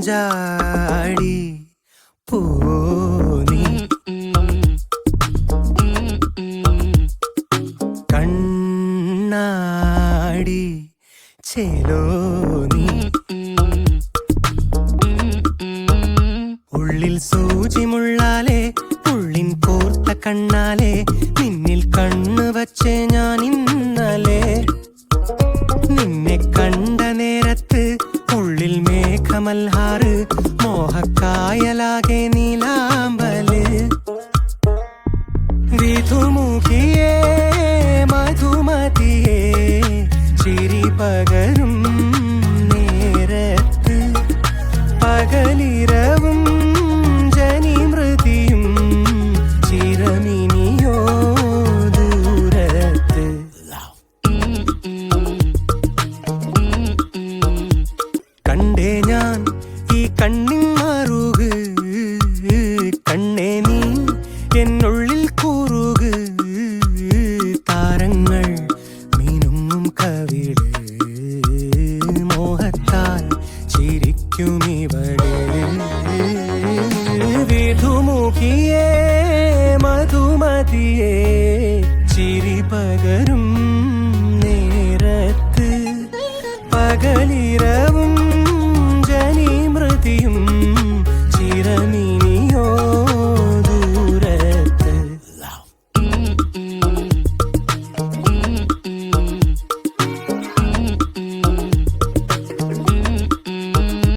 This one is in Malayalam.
ചാഞ്ചാടി പോനി കണ്ണാടി ചേലോനി ഉള്ളിൽ സൂചിമുള്ളാലേ ഉള്ളിൻ കോർത്ത കണ്ണാലേ നിന്നിൽ കണ്ണു വച്ചേ ഞാൻ ഇന്നലെ നിന്നെ കണ്ട നേരത്ത് ഉള്ളിൽ മേഘമൽഹാറ് മോഹക്കായലാകെ നീലാമ്പല് വിധുമുഖിയേ മധുമതിയേ ചിരി പകരും നേരത്ത് പകലിരവും ജനിമൃതിയും ചിരമിനിയോ ദൂരത്ത് കണ്ടേ ഞാൻ ഈ കണ്ണിൻ മാറുക് കണ്ണേ നീ എന്നുള്ളിൽ കൂറുക് താരങ്ങൾ മീനുങ്ങും കവിള് മോഹത്താൽ ചിരിക്കുമിവള് വിധുമുഖിയേ മധുമതിയേ ചിരി പകരും